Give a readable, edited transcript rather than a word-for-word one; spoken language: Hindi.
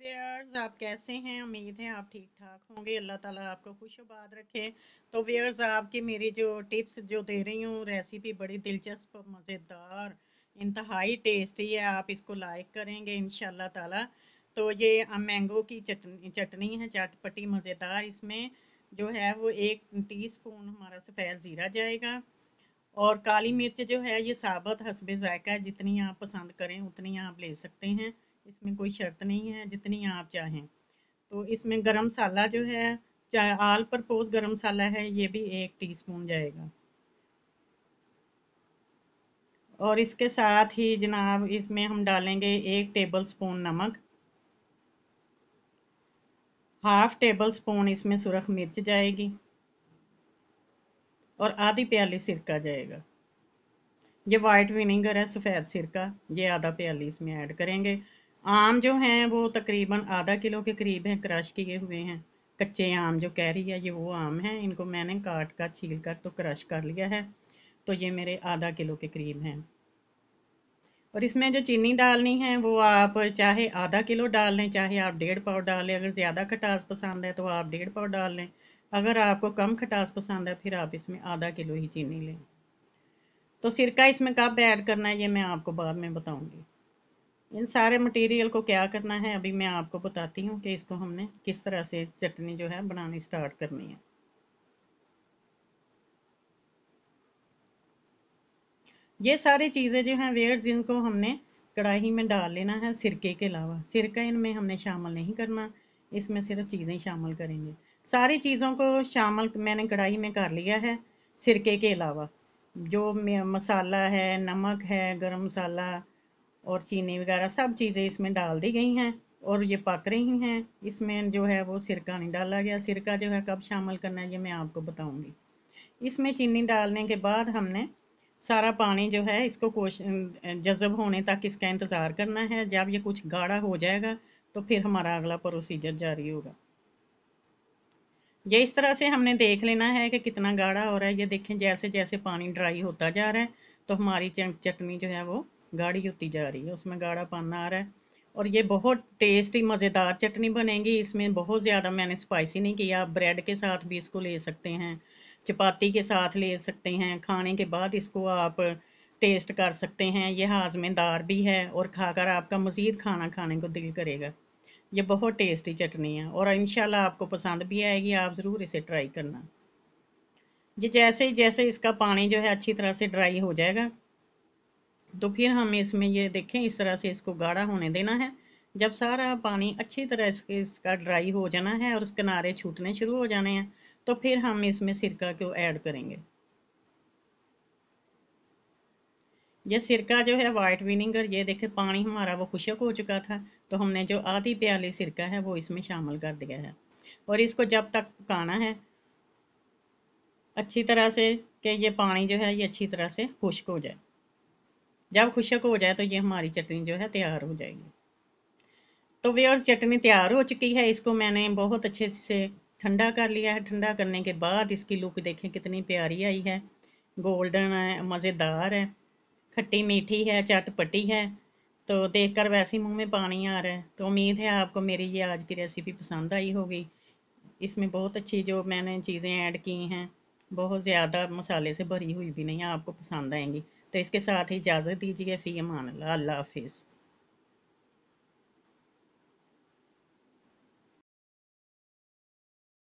व्यूअर्स, आप कैसे हैं? उम्मीद है आप ठीक ठाक होंगे। अल्लाह ताला आपको खुशबाद रखे। तो व्यूअर्स, आपकी मेरी जो टिप्स जो दे रही हूँ, रेसिपी बड़ी दिलचस्प, मज़ेदार, इंतहाई टेस्टी है। आप इसको लाइक करेंगे इंशाल्लाह ताला। तो ये मैंगो की चटनी है, चटपटी मज़ेदार। इसमें जो है वो 1 टीस्पून हमारा सफ़ेद ज़ीरा जाएगा, और काली मिर्च जो है ये साबुत हस्बे जायका है। जितनी आप पसंद करें उतनी आप ले सकते हैं, इसमें कोई शर्त नहीं है, जितनी आप चाहें। तो इसमें गरम मसाला जो है, चाहे आल परपोज गरम मसाला है, ये भी 1 टीस्पून जाएगा। और इसके साथ ही जनाब इसमें हम डालेंगे 1 टेबल स्पून नमक, ½ टेबल स्पून इसमें सुरख मिर्च जाएगी, और आधी प्याली सिरका जाएगा। ये वाइट विनेगर है, सफ़ेद सिरका, ये आधा प्याली इसमें ऐड करेंगे। आम जो हैं वो तकरीबन ½ किलो के करीब हैं, क्रश किए हुए हैं। कच्चे आम जो कह रही है ये वो आम हैं, इनको मैंने काट कर छील कर तो क्रश कर लिया है। तो ये मेरे ½ किलो के करीब हैं। और इसमें जो चीनी डालनी है वो आप चाहे ½ किलो डाल लें, चाहे आप 1.5 पाव डाल लें। अगर ज़्यादा खटास पसंद है तो आप 1.5 पाव डाल लें। अगर आपको कम खटास पसंद है फिर आप इसमें ½ किलो ही चीनी लें। तो सिरका इसमें कब ऐड करना है ये मैं आपको बाद में बताऊंगी। इन सारे मटेरियल को क्या करना है अभी मैं आपको बताती हूँ कि इसको हमने किस तरह से चटनी जो है बनानी स्टार्ट करनी है। ये सारी चीज़ें जो हैं वेयर्स, जिनको हमने कढ़ाई में डाल लेना है सिरके के अलावा। सिरका इनमें हमने शामिल नहीं करना, इसमें सिर्फ चीज़ें शामिल करेंगे। सारी चीज़ों को शामिल मैंने कढ़ाई में कर लिया है सिरके के अलावा। जो मसाला है, नमक है, गरम मसाला और चीनी वगैरह सब चीज़ें इसमें डाल दी गई हैं और ये पक रही हैं। इसमें जो है वो सिरका नहीं डाला गया। सिरका जो है कब शामिल करना है ये मैं आपको बताऊंगी। इसमें चीनी डालने के बाद हमने सारा पानी जो है इसको जज़ब होने तक इसका इंतज़ार करना है। जब ये कुछ गाढ़ा हो जाएगा तो फिर हमारा अगला प्रोसीजर जारी होगा। ये इस तरह से हमने देख लेना है कि कितना गाढ़ा हो रहा है। ये देखें, जैसे जैसे पानी ड्राई होता जा रहा है तो हमारी चटनी जो है वो गाढ़ी होती जा रही है, उसमें गाढ़ा पाना आ रहा है। और ये बहुत टेस्टी मज़ेदार चटनी बनेगी। इसमें बहुत ज़्यादा मैंने स्पाइसी नहीं किया। आप ब्रेड के साथ भी इसको ले सकते हैं, चपाती के साथ ले सकते हैं। खाने के बाद इसको आप टेस्ट कर सकते हैं। ये हाजमेदार भी है और खाकर आपका मज़ीद खाना खाने को दिल करेगा। ये बहुत टेस्टी चटनी है और इंशाल्लाह आपको पसंद भी आएगी। आप ज़रूर इसे ट्राई करना। ये जैसे ही जैसे इसका पानी जो है अच्छी तरह से ड्राई हो जाएगा तो फिर हम इसमें ये देखें इस तरह से इसको गाढ़ा होने देना है। जब सारा पानी अच्छी तरह इसका ड्राई हो जाना है और उस किनारे छूटने शुरू हो जाने हैं तो फिर हम इसमें सिरका को ऐड करेंगे। ये सिरका जो है वाइट विनेगर, ये देखें पानी हमारा वो खुश्क हो चुका था तो हमने जो आधी प्याली सिरका है वो इसमें शामिल कर दिया है। और इसको जब तक पकाना है अच्छी तरह से कि ये पानी जो है ये अच्छी तरह से खुश्क हो जाए। जब खुश्क हो जाए तो ये हमारी चटनी जो है तैयार हो जाएगी। तो व्यूअर्स, चटनी तैयार हो चुकी है। इसको मैंने बहुत अच्छे से ठंडा कर लिया है। ठंडा करने के बाद इसकी लुक देखें कितनी प्यारी आई है, गोल्डन है, मज़ेदार है, खट्टी मीठी है, चटपटी है। तो देखकर वैसे ही मुंह में पानी आ रहा है। तो उम्मीद है आपको मेरी ये आज की रेसिपी पसंद आई होगी। इसमें बहुत अच्छी जो मैंने चीज़ें ऐड की हैं, बहुत ज़्यादा मसाले से भरी हुई भी नहीं, आपको पसंद आएंगी। तो इसके साथ ही इजाज़त दीजिए। फ़ी अमान अल्लाह, अल्लाह हाफिज़।